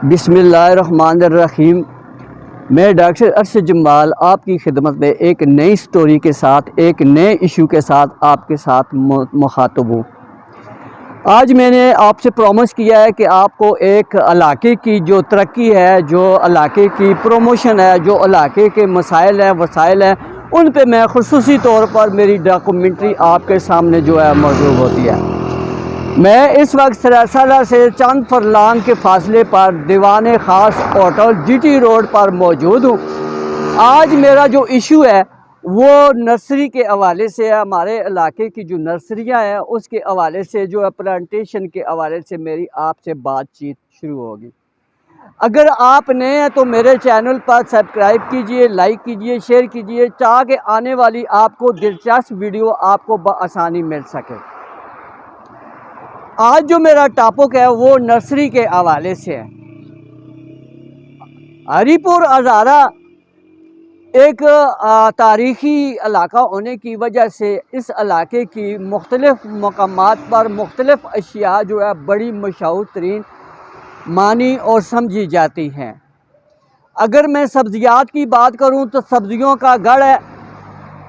बिस्मिल्लाहिर्रहमानिर्रहीम। मैं डॉक्टर अरशद जमाल आपकी खिदमत में एक नई स्टोरी के साथ, एक नए इशू के साथ आपके साथ मुखातब हूँ। आज मैंने आपसे प्रॉमिस किया है कि आपको एक इलाके की जो तरक्की है, जो इलाके की प्रमोशन है, जो इलाके के मसाइल हैं, वसाइल हैं, उन पे मैं खुसूसी तौर पर मेरी डॉक्यूमेंट्री आपके सामने जो है मौजूद होती है। मैं इस वक्त सरासला से चंद फरलांग के फासले पर दीवान ख़ास होटल जीटी रोड पर मौजूद हूँ। आज मेरा जो इशू है वो नर्सरी के हवाले से है। हमारे इलाके की जो नर्सरियाँ हैं उसके हवाले से, जो है प्लांटेशन के हवाले से मेरी आपसे बातचीत शुरू होगी। अगर आप नए हैं तो मेरे चैनल पर सब्सक्राइब कीजिए, लाइक कीजिए, शेयर कीजिए, ताकि आने वाली आपको दिलचस्प वीडियो आपको बआसानी मिल सके। आज जो मेरा टॉपिक है वो नर्सरी के हवाले से है। हरीपुर हज़ारा एक तारीख़ी इलाका होने की वजह से इस इलाके की मुख्तलिफ़ मकामात पर मुख्तलिफ़ अशिया जो है बड़ी मशहूर तरीन मानी और समझी जाती हैं। अगर मैं सब्ज़ियात की बात करूं तो सब्ज़ियों का गढ़ है।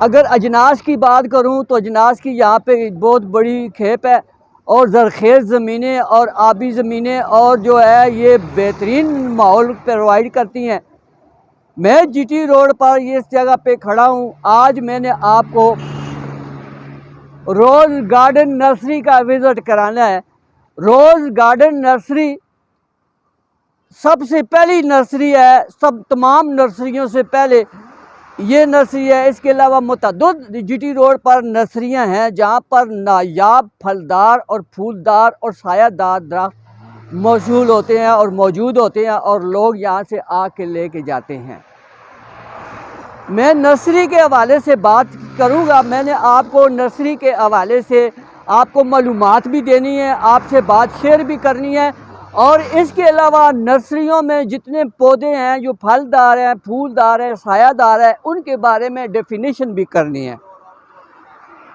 अगर अजनास की बात करूं तो अजनास की यहाँ पे बहुत बड़ी खेप है और ज़रख़ेज़ ज़मीनें और आबी ज़मीनें और जो है ये बेहतरीन माहौल प्रोवाइड करती हैं। मैं जीटी रोड पर इस जगह पे खड़ा हूँ। आज मैंने आपको रोज़ गार्डन नर्सरी का विज़िट कराना है। रोज़ गार्डन नर्सरी सबसे पहली नर्सरी है, तमाम नर्सरियों से पहले ये नर्सरी है। इसके अलावा मुतअद्दिद जीटी रोड पर नर्सरियां हैं जहां पर नायाब फलदार और फूलदार और सायादार दरख्त मौजूद होते हैं और लोग यहां से आके लेके जाते हैं। मैं नर्सरी के हवाले से बात करूंगा। मैंने आपको नर्सरी के हवाले से आपको मालूमात भी देनी है, आपसे बात शेयर भी करनी है। और इसके अलावा नर्सरियों में जितने पौधे हैं जो फलदार हैं, फूलदार हैं, सायादार हैं, उनके बारे में डेफिनेशन भी करनी है।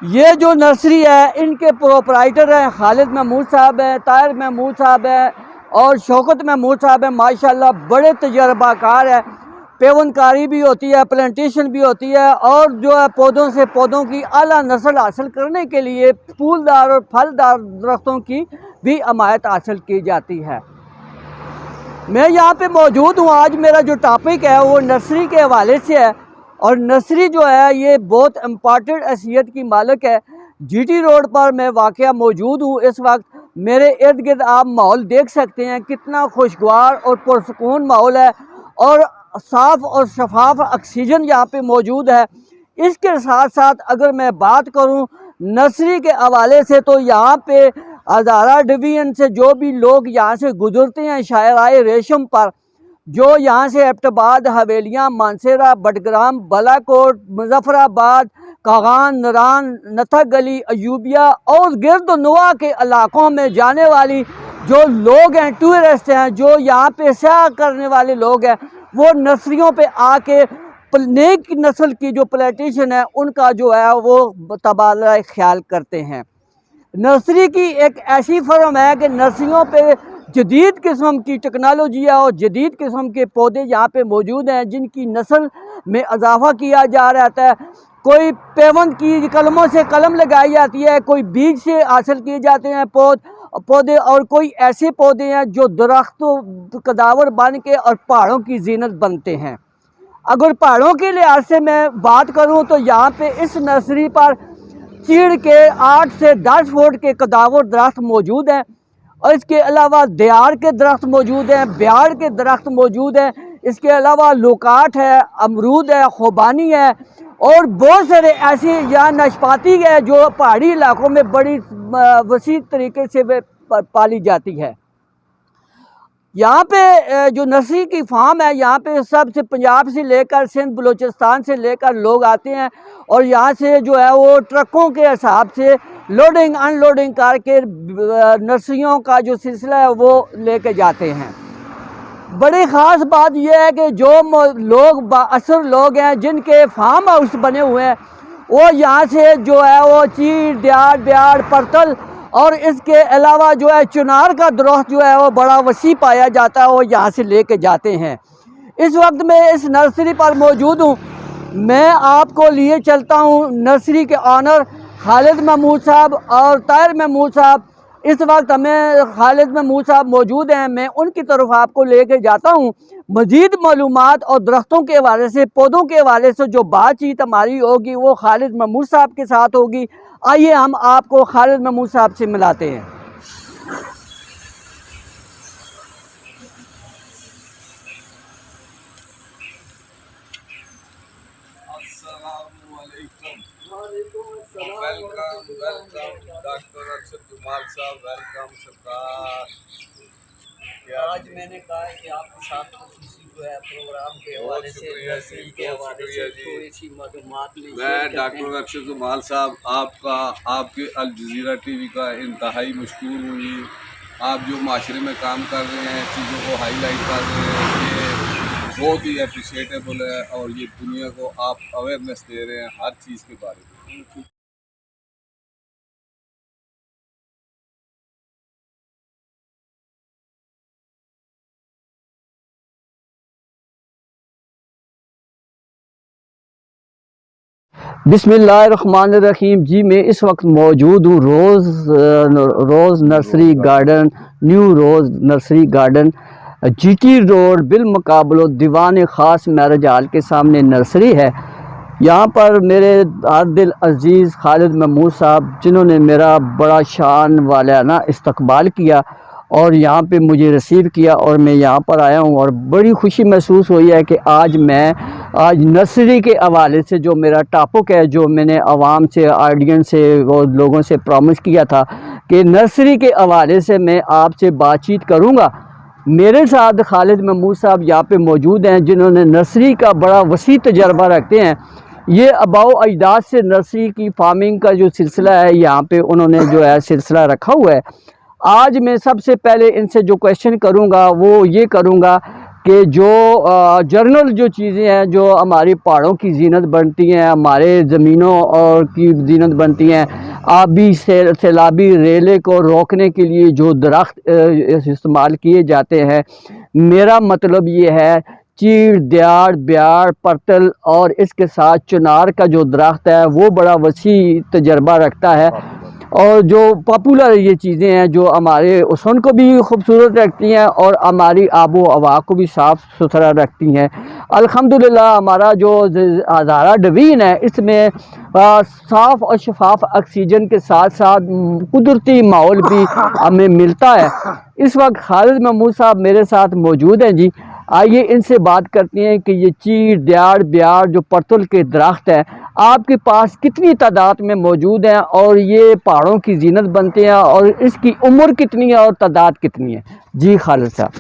ये जो नर्सरी है इनके प्रोपराइटर हैं खालिद महमूद साहब हैं, ताहिर महमूद साहब हैं और शौकत महमूद साहब हैं। माशाल्लाह बड़े तजर्बाकार है। पेवनकारी भी होती है, प्लांटेशन भी होती है और जो है पौधों से पौधों की आला नस्ल हासिल करने के लिए फूलदार और फलदार दरख्तों की भी हमायत हासिल की जाती है। मैं यहाँ पे मौजूद हूँ। आज मेरा जो टॉपिक है वो नर्सरी के हवाले से है और नर्सरी जो है ये बहुत इम्पॉर्टेंट हैसियत की मालिक है। जीटी रोड पर मैं वाक़या मौजूद हूँ। इस वक्त मेरे इर्द गिर्द आप माहौल देख सकते हैं, कितना खुशगवार और पुरसकून माहौल है और साफ़ और शफाफ ऑक्सीजन यहाँ पे मौजूद है। इसके साथ साथ अगर मैं बात करूँ नर्सरी के हवाले से तो यहाँ पे हज़ारा डिवीज़न से जो भी लोग यहाँ से गुजरते हैं शायराए रेशम पर, जो यहाँ से एबटाबाद, हवेलियाँ, मानसेरा, बडग्राम, बालाकोट, मुजफ्फराबाद, कागान, नरान, नथक गली, अयूबिया और गिरदनुमा के इलाकों में जाने वाली जो लोग हैं, टूरिस्ट हैं, जो यहाँ पे सैर करने वाले लोग हैं, वो नर्सरियों पे आके नेक नस्ल की जो प्लांटेशन है उनका जो है वो तबादला ख्याल करते हैं। नर्सरी की एक ऐसी फर्म है कि नर्सरियों पे जदीद किस्म की टेक्नोलॉजी है और जदीद किस्म के पौधे यहाँ पे मौजूद हैं जिनकी नस्ल में इजाफ़ा किया जा रहता है। कोई पेवंद की कलमों से कलम लगाई जाती है, कोई बीज से हासिल किए जाते हैं पौधे और कोई ऐसे पौधे हैं जो दरख्तों कदावर बन के और पहाड़ों की जीनत बनते हैं। अगर पहाड़ों के लिहाज से मैं बात करूं तो यहाँ पे इस नर्सरी पर चीड़ के 8 से 10 फुट के कदावर दरख्त मौजूद हैं और इसके अलावा देयार के दरख्त मौजूद हैं, ब्याड़ के दरख्त मौजूद हैं। इसके अलावा लोकाट है, अमरूद है, खुबानी है और बहुत सारे ऐसी यहाँ नाशपाती है जो पहाड़ी इलाकों में बड़ी वसी तरीके से पाली जाती है। यहाँ पे जो नर्सरी की फार्म है, यहाँ पे सबसे पंजाब से लेकर सिंध बलूचिस्तान से लेकर लोग आते हैं और यहाँ से जो है वो ट्रकों के हिसाब से लोडिंग अनलोडिंग करके नर्सरियों का जो सिलसिला है वो लेके जाते हैं। बड़ी ख़ास बात यह है कि जो लोग बाअसर लोग हैं जिनके फार्म हाउस बने हुए हैं वो यहाँ से जो है वो चीड़, ब्याड़, परतल और इसके अलावा जो है चिनार का दरख्त जो है वो बड़ा वसी पाया जाता है, वो यहाँ से लेके जाते हैं। इस वक्त मैं इस नर्सरी पर मौजूद हूँ। मैं आपको लिए चलता हूँ नर्सरी के ऑनर खालिद महमूद साहब और ताहिर महमूद साहब। इस वक्त हमें खालिद महमूद साहब मौजूद हैं, मैं उनकी तरफ आपको लेके जाता हूँ। मज़ीद मालूमात और दरख्तों के हवाले से, पौधों के हवाले से जो बातचीत हमारी होगी वो खालिद महमूद साहब के साथ होगी। आइए हम आपको खालिद महमूद साहब से मिलाते हैं। वेलकम डॉक्टर अरशद जमाल साहब, वेलकम सरकार। आज मैंने कहा है कि आपके साथ जो है प्रोग्राम के हवाले से, नर्सरी के हवाले से थोड़ी सी मालूमात मैं डॉक्टर अरशद जमाल साहब आपके अल जज़ीरा टीवी का इंतहाई मशकूर हूँ जी। आप जो माशरे में काम कर रहे हैं, चीज़ों को हाईलाइट कर रहे हैं, ये बहुत ही अप्रिशिएटेबल है और ये दुनिया को आप अवेयरनेस दे रहे हैं हर चीज़ के बारे में। बिस्मिल्लाहिर्रहमानिर्रहीम जी। मैं इस वक्त मौजूद हूँ रोज़ नर्सरी गार्डन, न्यू रोज़ नर्सरी गार्डन, जीटी रोड बिलमुकाबलो दीवान ख़ास मैरिज हॉल के सामने नर्सरी है। यहाँ पर मेरे हर दिल अजीज़ खालिद महमूद साहब, जिन्होंने मेरा बड़ा शान वालाना इस्तकबाल किया और यहाँ पे मुझे रिसीव किया और मैं यहाँ पर आया हूँ और बड़ी खुशी महसूस हुई है कि आज नर्सरी के हवाले से जो मेरा टॉपिक है, जो मैंने आवाम से, ऑडियंस से और लोगों से प्रॉमिस किया था कि नर्सरी के हवाले से मैं आपसे बातचीत करूँगा। मेरे साथ खालिद महमूद साहब यहाँ पे मौजूद हैं, जिन्होंने नर्सरी का बड़ा वसी तजर्बा रखते हैं। ये आबाओ अजदाद से नर्सरी की फार्मिंग का जो सिलसिला है, यहाँ पे उन्होंने जो है सिलसिला रखा हुआ है। आज मैं सबसे पहले इनसे जो क्वेश्चन करूँगा वो ये करूँगा कि जो जर्नल जो चीज़ें हैं, जो हमारी पहाड़ों की जीनत बनती हैं, हमारे ज़मीनों और की जीनत बनती हैं, आबी सैलाबी रेले को रोकने के लिए जो दरख्त इस्तेमाल किए जाते हैं, मेरा मतलब ये है चीड़, दियाड़, ब्याड़, पर्तल और इसके साथ चिनार का जो दरख्त है वो बड़ा वसी तजर्बा रखता है। और जो पॉपुलर ये चीज़ें हैं जो हमारे हुस्न को भी खूबसूरत रखती हैं और हमारी आबो हवा को भी साफ़ सुथरा रखती हैं। अल्हम्दुलिल्लाह हमारा जो हज़ारा डिवीज़न है, इसमें साफ़ और शफाफ ऑक्सीजन के साथ साथ कुदरती माहौल भी हमें मिलता है। इस वक्त खालिद महमूद साहब मेरे साथ मौजूद हैं जी। आइए इनसे बात करते हैं कि ये चीड़, दियाड़, ब्याड़ जो पर्तल के दरख्त हैं आपके पास कितनी तादाद में मौजूद हैं और ये पहाड़ों की जीनत बनते हैं और इसकी उम्र कितनी है और तादाद कितनी है? जी खालिद साहब।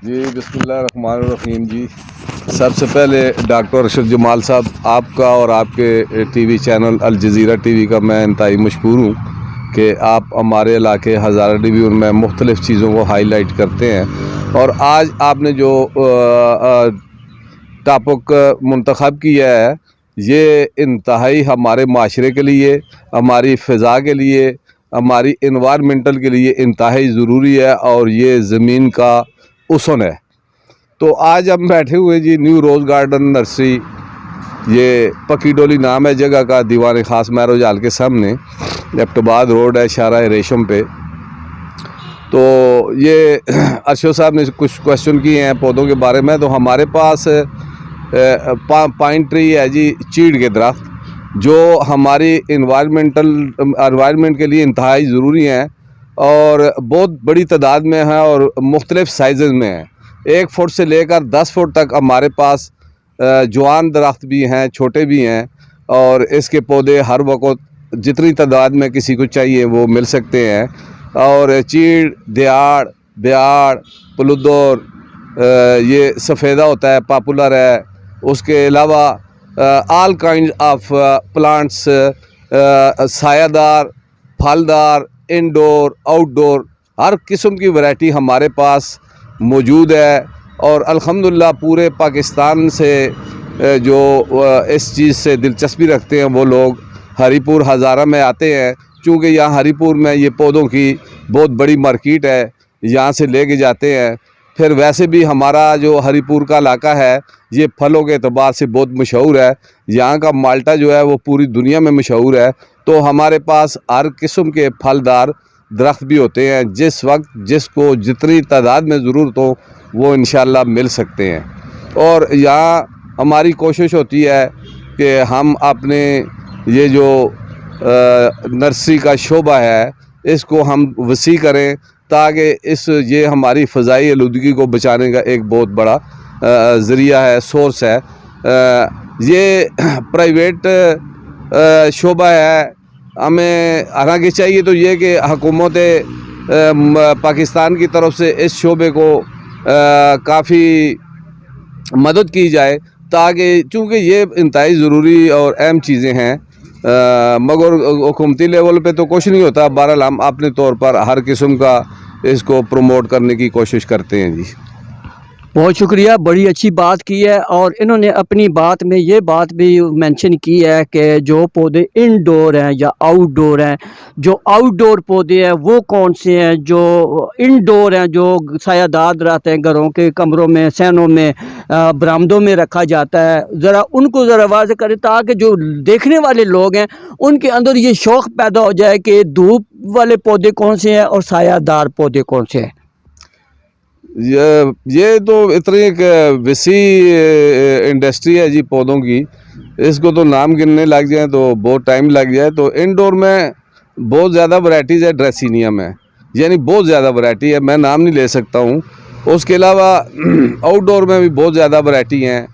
जी बिस्मिल्लाहिर्रहमानिर्रहीम जी। सबसे पहले डॉक्टर अरशद जमाल साहब, आपका और आपके TV channel Al Jazeera TV का मैं इंतहाई मशकूर हूँ कि आप हमारे इलाके हज़ारा डिवीज़न में मुख्तलिफ़ चीज़ों को हाईलाइट करते हैं। और आज आपने जो टॉपिक मुंतखब किया है, ये इंतहाई हमारे माशरे के लिए, हमारी फ़िज़ा के लिए, हमारी इन्वायरमेंटल के लिए इंतहाई ज़रूरी है और ये ज़मीन का उसन है। तो आज हम बैठे हुए जी न्यू रोज़ गार्डन नर्सरी, ये पक्की डोली नाम है जगह का, दीवान ख़ास मैरिज हॉल के सामने लेफ्टबाद रोड है, शाहराह रेशम पे। तो ये अरशद साहब ने कुछ क्वेश्चन किए हैं पौधों के बारे में। तो हमारे पास पाइन ट्री है जी, चीड़ के दरख्त, जो हमारी इन्वायरमेंट के लिए इंतहाई ज़रूरी हैं और बहुत बड़ी तादाद में है और मुख्तलिफ़ साइज़ में हैं। 1 फुट से लेकर 10 फुट तक हमारे पास जवान दरख्त भी हैं, छोटे भी हैं और इसके पौधे हर वक्त जितनी तादाद में किसी को चाहिए वो मिल सकते हैं। और चीड़, दियाड़, ब्याड़, पलुदौर, ये सफ़ेदा होता है, पॉपुलर है। उसके अलावा ऑल काइंड ऑफ प्लांट्स, सायादार, फलदार, इंडोर, आउटडोर, हर किस्म की वैरायटी हमारे पास मौजूद है। और अल्हम्दुलिल्लाह पूरे पाकिस्तान से जो इस चीज़ से दिलचस्पी रखते हैं वो लोग हरीपुर हज़ारा में आते हैं चूँकि यहाँ हरीपुर में ये पौधों की बहुत बड़ी मार्केट है, यहाँ से लेके जाते हैं। फिर वैसे भी हमारा जो हरीपुर का इलाका है ये फलों के अतबार से बहुत मशहूर है। यहाँ का माल्टा जो है वो पूरी दुनिया में मशहूर है। तो हमारे पास हर किस्म के फलदार दरख्त भी होते हैं, जिस वक्त जिसको जितनी तादाद में ज़रूरत हो वो इंशाअल्लाह मिल सकते हैं। और यहाँ हमारी कोशिश होती है कि हम अपने ये जो नर्सरी का शोबा है इसको हम वसी करें, ताकि ये हमारी फ़ज़ाई आलूदगी को बचाने का एक बहुत बड़ा ज़रिया है, सोर्स है। ये प्राइवेट शोबा है। हमें हालांकि चाहिए तो ये कि हुकूमत पाकिस्तान की तरफ से इस शोबे को काफ़ी मदद की जाए, ताकि चूँकि ये इंतहाई ज़रूरी और अहम चीज़ें हैं। मगर हुकूमती लेवल पे तो कुछ नहीं होता। बहरहाल हम अपने तौर पर हर किस्म का इसको प्रमोट करने की कोशिश करते हैं जी। बहुत शुक्रिया, बड़ी अच्छी बात की है। और इन्होंने अपनी बात में ये बात भी मेंशन की है कि जो पौधे इनडोर हैं या आउटडोर हैं, जो आउटडोर पौधे हैं वो कौन से हैं, जो इनडोर हैं जो सायादार रहते हैं घरों के कमरों में, सहनों में, बरामदों में रखा जाता है। ज़रा उनको ज़रा वाज़ेह करें ताकि जो देखने वाले लोग हैं उनके अंदर ये शौक़ पैदा हो जाए कि धूप वाले पौधे कौन से हैं और सायादार पौधे कौन से हैं। ये तो इतनी एक वसी इंडस्ट्री है जी पौधों की, इसको तो नाम गिनने लग जाए तो बहुत टाइम लग जाए। तो इंडोर में बहुत ज़्यादा वैरायटीज़ है ड्रेसिनिया में, यानी बहुत ज़्यादा वैरायटी है, मैं नाम नहीं ले सकता हूँ। उसके अलावा आउटडोर में भी बहुत ज़्यादा वैरायटी हैं,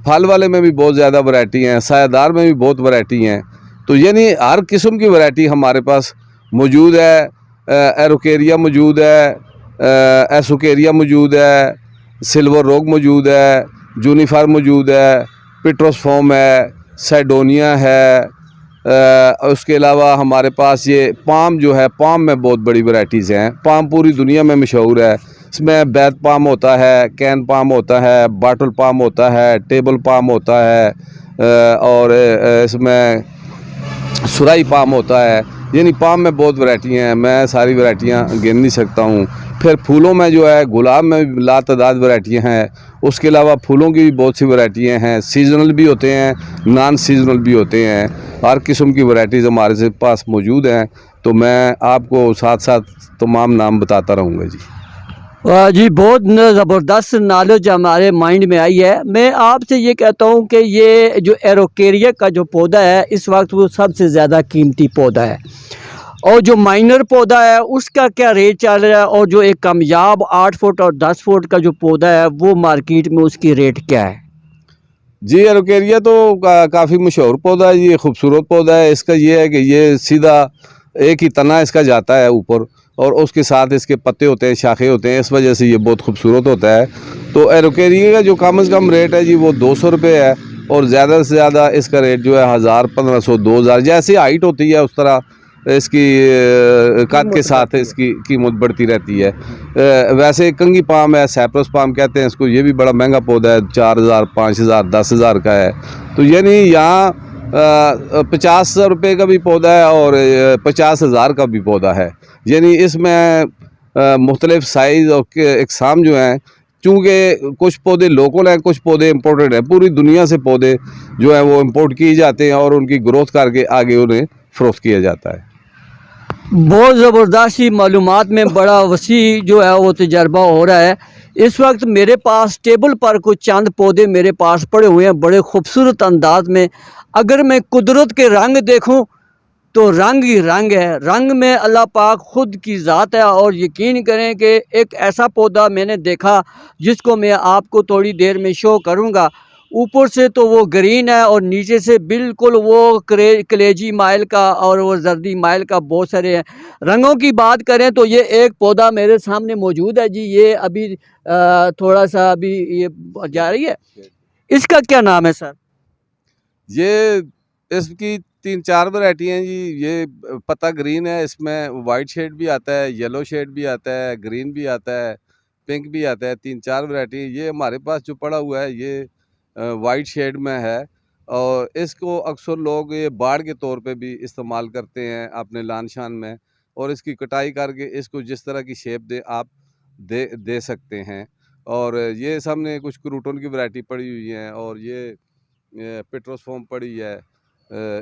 फल वाले में भी बहुत ज़्यादा वैरायटी हैं, सायादार में भी बहुत वैरायटी हैं। तो यानी हर किस्म की वैरायटी हमारे पास मौजूद है। एरोकेरिया मौजूद है, एसोकेरिया मौजूद है, सिल्वर रोग मौजूद है, जूनिफर मौजूद है, पिट्रोसफॉर्म है, साइडोनिया है। उसके अलावा हमारे पास ये पाम जो है, पाम में बहुत बड़ी वैरायटीज़ हैं। पाम पूरी दुनिया में मशहूर है। इसमें बैत पाम होता है, कैन पाम होता है, बाटल पाम होता है, टेबल पाम होता है, और इसमें सुराई पाम होता है। यानी पाम में बहुत वैरायटी हैं, मैं सारी वैरायटियाँ गिन नहीं सकता हूँ। फिर फूलों में जो है गुलाब में भी लातादाद वैरायटियाँ हैं। उसके अलावा फूलों की भी बहुत सी वैरायटियाँ हैं, सीजनल भी होते हैं, नॉन सीजनल भी होते हैं। हर किस्म की वैरायटीज़ हमारे से पास मौजूद हैं। तो मैं आपको साथ साथ तमाम नाम बताता रहूँगा जी। जी, बहुत ज़बरदस्त नॉलेज हमारे माइंड में आई है। मैं आपसे ये कहता हूँ कि ये जो एरोकेरिया का जो पौधा है इस वक्त वो सबसे ज़्यादा कीमती पौधा है, और जो माइनर पौधा है उसका क्या रेट चल रहा है, और जो एक कामयाब 8 फुट और 10 फुट का जो पौधा है वो मार्केट में उसकी रेट क्या है। जी, एरोकेरिया तो काफ़ी मशहूर पौधा है, ये खूबसूरत पौधा है। इसका ये है कि ये सीधा एक ही तना इसका जाता है ऊपर, और उसके साथ इसके पत्ते होते हैं, शाखें होते हैं, इस वजह से ये बहुत खूबसूरत होता है। तो एरोकेरिया का जो कम से कम रेट है जी वो 200 रुपये है, और ज़्यादा से ज़्यादा इसका रेट जो है 1000, 1500, 2000, जैसे हाइट होती है उस तरह इसकी कद के साथ इसकी कीमत बढ़ती रहती है। वैसे कंगी पाम है, सैप्रस पाम कहते हैं इसको, ये भी बड़ा महंगा पौधा है, 4000, 5000, 10,000 का है। तो यानी यहाँ 50 रुपये का भी पौधा है और 50,000 का भी पौधा है। यानी इसमें मुख्तलिफ साइज़ और इकसाम जो हैं, चूँकि कुछ पौधे लोकल हैं, कुछ पौधे इम्पोर्टेड हैं। पूरी दुनिया से पौधे जो हैं वो इम्पोर्ट किए जाते हैं और उनकी ग्रोथ करके आगे उन्हें फ़रोख्त किया जाता है। बहुत ज़बरदस्त ही मालूमात में बड़ा वसी जो है वो तजर्बा हो रहा है। इस वक्त मेरे पास टेबल पर कुछ चंद पौधे मेरे पास पड़े हुए हैं बड़े खूबसूरत अंदाज में। अगर मैं कुदरत के रंग देखूं तो रंग ही रंग है, रंग में अल्लाह पाक खुद की ज़ात है। और यकीन करें कि एक ऐसा पौधा मैंने देखा जिसको मैं आपको थोड़ी देर में शो करूंगा। ऊपर से तो वो ग्रीन है और नीचे से बिल्कुल वो कलेजी माइल का और वो जर्दी माइल का बहुत सारे हैं। रंगों की बात करें तो ये एक पौधा मेरे सामने मौजूद है जी, ये अभी थोड़ा सा अभी ये जा रही है। इसका क्या नाम है सर? ये इसकी 3-4 वैरायटी हैं जी। ये पत्ता ग्रीन है, इसमें वाइट शेड भी आता है, येलो शेड भी आता है, ग्रीन भी आता है, पिंक भी आता है। 3-4 वैरायटी। ये हमारे पास जो पड़ा हुआ है ये वाइट शेड में है, और इसको अक्सर लोग ये बाड़ के तौर पे भी इस्तेमाल करते हैं अपने लान शान में, और इसकी कटाई करके इसको जिस तरह की शेप दे आप दे सकते हैं। और ये सामने कुछ क्रूटन की वैरायटी पड़ी हुई है, और ये पेट्रोसफॉर्म पड़ी है।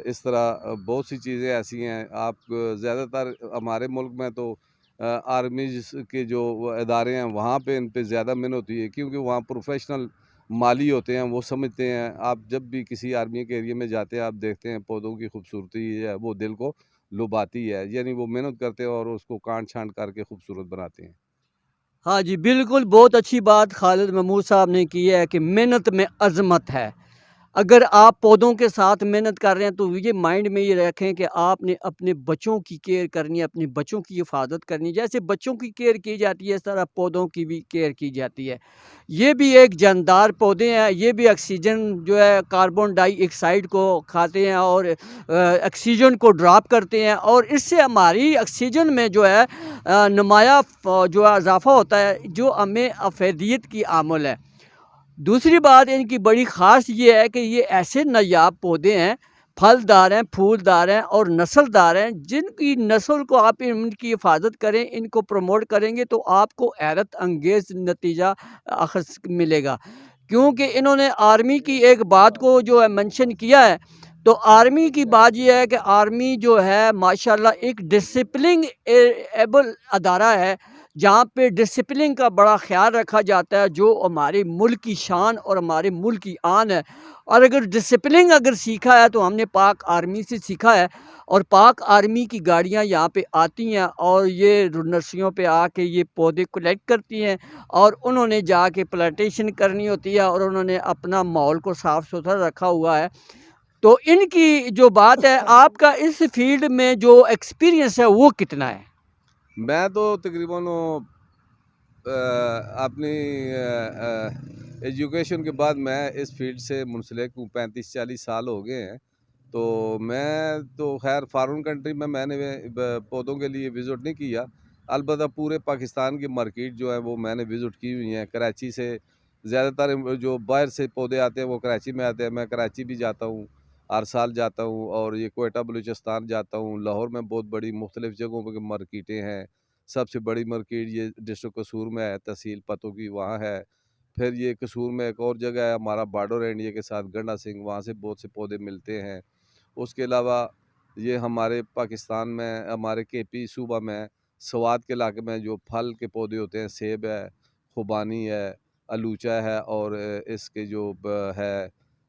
इस तरह बहुत सी चीज़ें ऐसी हैं। आप ज़्यादातर हमारे मुल्क में तो आर्मीज़ के जो वो इदारे हैं वहाँ पे इन पे ज़्यादा मेहनत होती है, क्योंकि वहाँ प्रोफेशनल माली होते हैं, वो समझते हैं। आप जब भी किसी आर्मी के एरिया में जाते हैं, आप देखते हैं पौधों की खूबसूरती है वो दिल को लुभाती है, यानी वो मेहनत करते हैं और उसको काट छांट करके खूबसूरत बनाते हैं। हाँ जी, बिल्कुल, बहुत अच्छी बात खालिद महमूद साहब ने की है कि मेहनत में अज़मत है। अगर आप पौधों के साथ मेहनत कर रहे हैं तो ये माइंड में ये रखें कि आपने अपने बच्चों की केयर करनी है, अपने बच्चों की हिफाजत करनी है। जैसे बच्चों की केयर की जाती है, इस तरह पौधों की भी केयर की जाती है। ये भी एक जानदार पौधे हैं, ये भी ऑक्सीजन जो है कार्बन डाइऑक्साइड को खाते हैं और ऑक्सीजन को ड्रॉप करते हैं, और इससे हमारी ऑक्सीजन में जो है नुमाया जो है इजाफा होता है, जो हमें अफेदियत की आमल है। दूसरी बात इनकी बड़ी ख़ास ये है कि ये ऐसे नायाब पौधे हैं, फलदार हैं, फूलदार हैं और नस्लदार हैं, जिनकी नस्ल को आप इनकी हिफाजत करें, इनको प्रमोट करेंगे तो आपको हैरत अंगेज़ नतीजा मिलेगा। क्योंकि इन्होंने आर्मी की एक बात को जो है मेंशन किया है, तो आर्मी की बात ये है कि आर्मी जो है माशाल्लाह एक डिसिप्लिन एबल अदारा है, जहाँ पे डिसिप्लिन का बड़ा ख़्याल रखा जाता है, जो हमारे मुल्क की शान और हमारे मुल्क की आन है। और अगर डिसिप्लिन अगर सीखा है तो हमने पाक आर्मी से सीखा है, और पाक आर्मी की गाड़ियाँ यहाँ पे आती हैं और ये नर्सरियों पे आके ये पौधे कलेक्ट करती हैं, और उन्होंने जाके प्लांटेशन करनी होती है, और उन्होंने अपना माहौल को साफ़ सुथरा रखा हुआ है। तो इनकी जो बात है, आपका इस फील्ड में जो एक्सपीरियंस है वो कितना है? मैं तो तकरीबन अपनी एजुकेशन के बाद मैं इस फील्ड से मुंसलिक हूँ। 35-40 साल हो गए हैं। तो मैं तो खैर फॉरेन कंट्री में मैंने पौधों के लिए विज़िट नहीं किया। अलबत्ता पूरे पाकिस्तान की मार्केट जो है वो मैंने विज़िट की हुई हैं। कराची से ज़्यादातर जो बाहर से पौधे आते हैं वो कराची में आते हैं। मैं कराची भी जाता हूँ, हर साल जाता हूँ, और ये कोयटा बलूचिस्तान जाता हूँ। लाहौर में बहुत बड़ी मुख्तलिफ़ जगहों पर मार्केटें हैं। सबसे बड़ी मार्केट ये डिस्ट्रिक्ट कसूर में है, तहसील पतों की वहाँ है। फिर ये कसूर में एक और जगह है हमारा बॉर्डर इंडिया के साथ, गंडा सिंह, वहाँ से बहुत से पौधे मिलते हैं। उसके अलावा ये हमारे पाकिस्तान में हमारे केपी सूबा में स्वात के इलाके में जो फल के पौधे होते हैं, सेब है, खुबानी है, अलूचा है, और इसके जो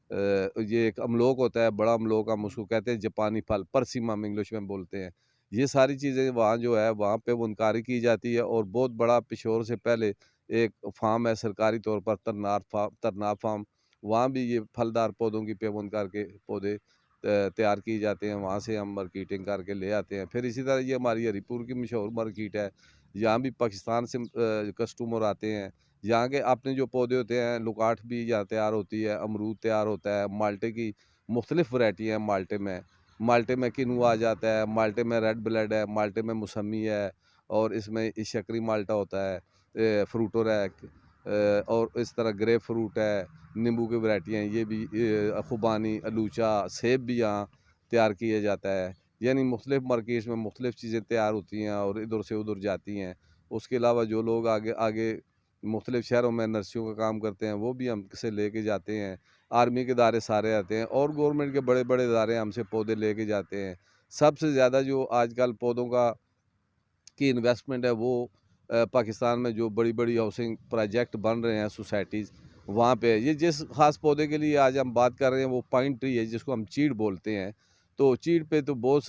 ये एक अमलोक होता है, बड़ा अमलोक हम उसको कहते हैं, जापानी फल, परसिमम इंग्लिश में बोलते हैं। ये सारी चीज़ें वहाँ जो है वहाँ पे बुनकारी की जाती है, और बहुत बड़ा पिशोर से पहले एक फार्म है सरकारी तौर पर, तरनार फार्म। वहाँ भी ये फलदार पौधों की पेवंद करके पौधे तैयार की जाते हैं। वहाँ से हम मार्केटिंग करके ले आते हैं। फिर इसी तरह ये हमारी हरीपुर की मशहूर मार्केट है। यहाँ भी पाकिस्तान से कस्टमर आते हैं। यहाँ के अपने जो पौधे होते हैं, लुकाठ भी यहाँ तैयार होती है, अमरूद तैयार होता है, माल्टे की मुख्तलिफ़ वैरायटी हैं माल्टे में। माल्टे में किन्नू आ जाता है, माल्टे में रेड ब्लड है, माल्टे में मौसमी है, और इसमें शकरी माल्टा होता है, फ्रूटर है, और इस तरह ग्रेप फ्रूट है, नींबू की वैरायटी हैं, ये भी खुबानी, अलूचा, सेब भी यहाँ तैयार किया जाता है। यानी मुख्तलिफ़ मार्केट्स में मुख्तलिफ़ चीज़ें तैयार होती हैं और इधर से उधर जाती हैं। उसके अलावा जो लोग आगे आगे मुख्तलिफ़ शहरों में नर्सियों का काम करते हैं, वो भी हमसे लेके जाते हैं। आर्मी के इदारे सारे आते हैं, और गवर्नमेंट के बड़े-बड़े इदारे हमसे पौधे लेके जाते हैं। सबसे ज़्यादा जो आजकल पौधों की इन्वेस्टमेंट है वो पाकिस्तान में जो बड़ी-बड़ी हाउसिंग प्रोजेक्ट बन रहे हैं, सोसाइटीज़, वहाँ पे है। ये जिस ख़ास पौधे के लिए आज हम बात कर रहे हैं वो पाइन ट्री है, जिसको हम चीड़ बोलते हैं। तो चीड़ पे तो बहुत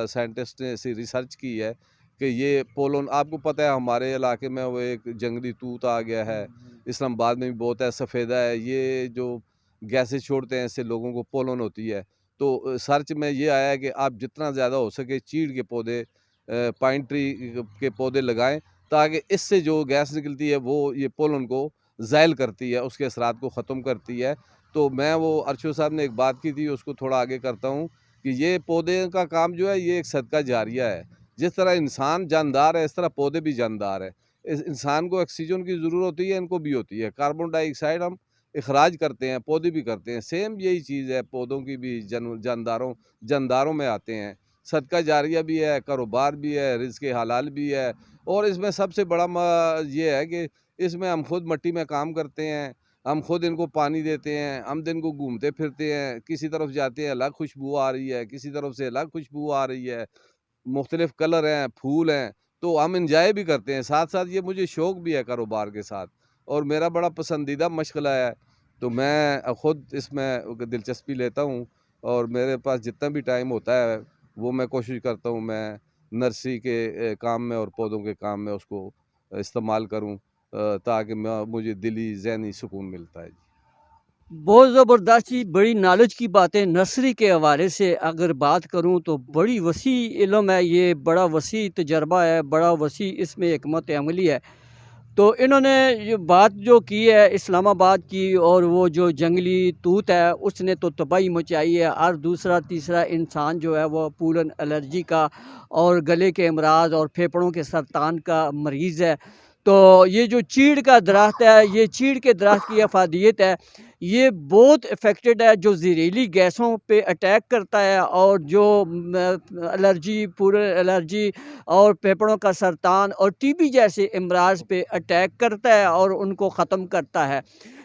साइंटिस्ट ने ऐसी रिसर्च की है कि ये पोलन, आपको पता है हमारे इलाके में वो एक जंगली तूत आ गया है, इस्लामाबाद में भी बहुत है, सफ़ेदा है, ये जो गैसेस छोड़ते हैं इससे लोगों को पोलन होती है। तो सर्च में ये आया है कि आप जितना ज़्यादा हो सके चीड़ के पौधे, पाइन ट्री के पौधे लगाएं, ताकि इससे जो गैस निकलती है वो ये पोलन को ज़ायल करती है, उसके असरात को ख़त्म करती है। तो मैं वो अरशद साहब ने एक बात की थी, उसको थोड़ा आगे करता हूँ कि ये पौधे का काम जो है ये एक सदका जारिया है। जिस तरह इंसान जानदार है, इस तरह पौधे भी जानदार है। इस इंसान को ऑक्सीजन की ज़रूरत होती है, इनको भी होती है। कार्बन डाइऑक्साइड हम इखराज करते हैं, पौधे भी करते हैं। सेम यही चीज़ है, पौधों की भी जानदारों में आते हैं। सदका जारिया भी है, कारोबार भी है, रिज़्क़ हलाल भी है। और इसमें सबसे बड़ा ये है कि इसमें हम खुद मट्टी में काम करते हैं, हम खुद इनको पानी देते हैं, हम दिन को घूमते फिरते हैं, किसी तरफ जाते हैं अलग खुशबू आ रही है, किसी तरफ से अलग खुशबू आ रही है, मुख्तलिफ कलर हैं, फूल हैं, तो हम एंजॉय भी करते हैं। साथ-साथ ये मुझे शौक भी है कारोबार के साथ, और मेरा बड़ा पसंदीदा मशग़ला है, तो मैं खुद इसमें दिलचस्पी लेता हूँ। और मेरे पास जितना भी टाइम होता है, वो मैं कोशिश करता हूँ मैं नर्सरी के काम में और पौधों के काम में उसको इस्तेमाल करूँ, ताकि मुझे दिली ज़हनी सुकून मिलता है। बहुत ज़बरदस्त जी, बड़ी नॉलेज की बातें नर्सरी के हवाले से अगर बात करूं तो बड़ी वसी इल्म है, ये बड़ा वसी तजर्बा है, बड़ा वसी इसमें हिकमत अमली है। तो इन्होंने ये बात जो की है इस्लामाबाद की, और वो जो जंगली तूत है उसने तो तबाही मचाई है। हर दूसरा तीसरा इंसान जो है वो पूलन एलर्जी का और गले के अमराज और फेफड़ों के सरतान का मरीज़ है। तो ये जो चीड़ का दरख्त है, ये चीड़ के दरख्त की अफादियत है, ये बहुत इफ़ेक्टेड है, जो ज़हरीली गैसों पे अटैक करता है और जो एलर्जी, पूरे एलर्जी और फेफड़ों का सरतान और टीबी जैसे अमराज पे अटैक करता है और उनको ख़त्म करता है।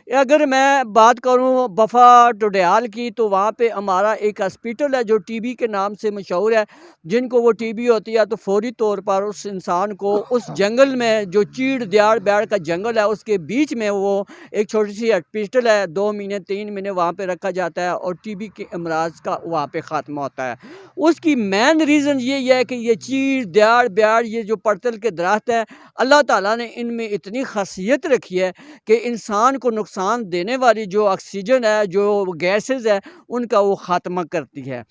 अगर मैं बात करूं बफ़ा टुडयाल की, तो वहाँ पे हमारा एक हॉस्पिटल है जो टीबी के नाम से मशहूर है। जिनको वो टीबी होती है तो फ़ौरी तौर पर उस इंसान को उस जंगल में, जो चीड़ दियाड़ बैड़ का जंगल है, उसके बीच में वो एक छोटी सी हॉस्पिटल है, 2 महीने 3 महीने वहाँ पे रखा जाता है और टीबी के अमराज का वहाँ पे ख़ात्मा होता है। उसकी मेन रीज़न यही है कि ये चीड़ दियाड़ ब्याड़, ये जो पड़तल के दरख्त हैं, अल्लाह ताला ने इनमें इतनी खासियत रखी है कि इंसान को नुकसान देने वाली जो ऑक्सीजन है, जो गैसेज़ है, उनका वो ख़ात्मा करती है।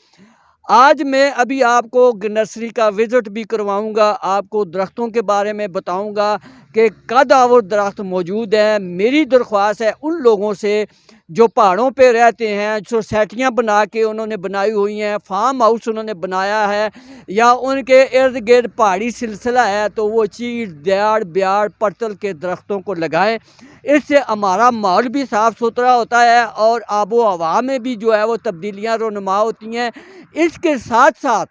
आज मैं अभी आपको नर्सरी का विज़िट भी करवाऊँगा, आपको दरख्तों के बारे में बताऊँगा कि कद-आवर दरख्त मौजूद हैं। मेरी दरख्वास्त है उन लोगों से जो पहाड़ों पे रहते हैं, सोसाइटियाँ बना के उन्होंने बनाई हुई हैं, फार्म हाउस उन्होंने बनाया है, या उनके इर्द-गिर्द पहाड़ी सिलसिला है, तो वो चीड़, दियाड़, ब्याड़, पड़तल के दरख्तों को लगाएँ। इससे हमारा माहौल भी साफ़ सुथरा होता है और आबो-हवा में भी जो है वो तब्दीलियाँ रूनुमा होती हैं। इसके साथ-साथ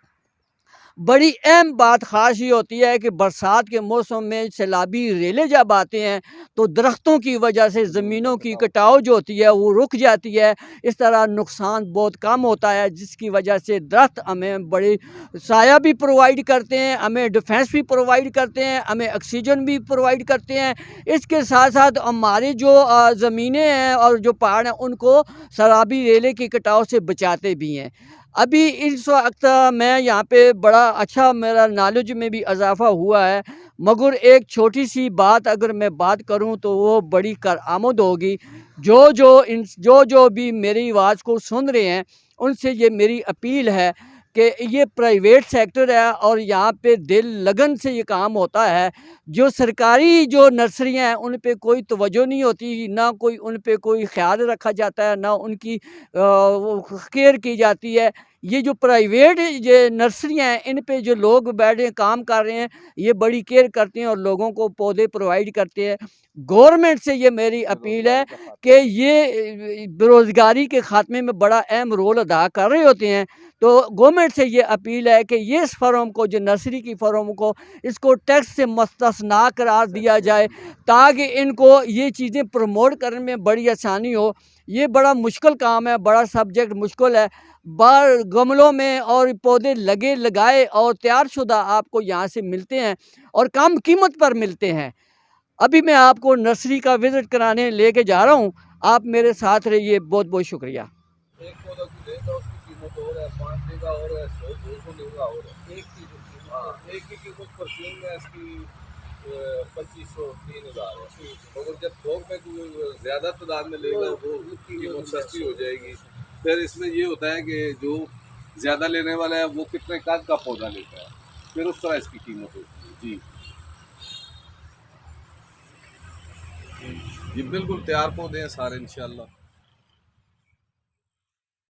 बड़ी अहम बात ख़ास ये होती है कि बरसात के मौसम में सैलाबी रेले जब आते हैं, तो दरख्तों की वजह से ज़मीनों की कटाव जो होती है वो रुक जाती है। इस तरह नुकसान बहुत कम होता है, जिसकी वजह से दरख्त हमें बड़ी साया भी प्रोवाइड करते हैं, हमें डिफेंस भी प्रोवाइड करते हैं, हमें ऑक्सीजन भी प्रोवाइड करते हैं। इसके साथ-साथ हमारी जो ज़मीनें हैं और जो पहाड़ हैं, उनको सैलाबी रेले की कटाव से बचाते भी हैं। अभी इस वक़्त मैं यहाँ पे बड़ा अच्छा, मेरा नॉलेज में भी इज़ाफ़ा हुआ है, मगर एक छोटी-सी बात अगर मैं बात करूँ तो वो बड़ी कारआमद होगी। जो भी मेरी आवाज़ को सुन रहे हैं, उनसे ये मेरी अपील है कि ये प्राइवेट सेक्टर है और यहाँ पे दिल लगन से ये काम होता है। जो सरकारी जो नर्सरियाँ हैं, उन पे कोई तवज्जो नहीं होती, ना कोई उन पे कोई ख़्याल रखा जाता है, ना उनकी वो केयर की जाती है। ये जो प्राइवेट ये नर्सरियाँ हैं, इन पे जो लोग बैठे काम कर रहे हैं, ये बड़ी केयर करते हैं और लोगों को पौधे प्रोवाइड करते हैं। गवर्नमेंट से ये मेरी अपील है कि ये बेरोज़गारी के ख़ात्मे में बड़ा अहम रोल अदा कर रहे होते हैं। तो गवर्नमेंट से ये अपील है कि ये इस फ़र्म को, जो नर्सरी की फ़र्म को, इसको टैक्स से मुस्तस्ना करार दिया जाए, ताकि इनको ये चीज़ें प्रमोट करने में बड़ी आसानी हो। ये बड़ा मुश्किल काम है, बड़ा सब्जेक्ट मुश्किल है। बाहर गमलों में और पौधे लगे लगाए और तैयारशुदा आपको यहाँ से मिलते हैं और कम कीमत पर मिलते हैं। अभी मैं आपको नर्सरी का विज़िट कराने लेके जा रहा हूँ, आप मेरे साथ रहिए। बहुत-बहुत शुक्रिया। एक पौधा को लेगा, उसकी कीमत और है, 5 देगा और है, 100-200 लेगा और है। एक की जो कीमत, हाँ, एक की कीमत परचून में इसकी 2500-3000 है। मगर जब थोक में कोई ज़्यादा तादाद में लेगा, वो कीमत सस्ती हो जाएगी। फिर इसमें ये होता है कि जो ज़्यादा लेने वाला है, वो कितने कद का पौधा लेता है, फिर उस तरह इसकी कीमत होती है। जी, ये बिल्कुल तैयार पौधे हैं सारे इंशाल्लाह।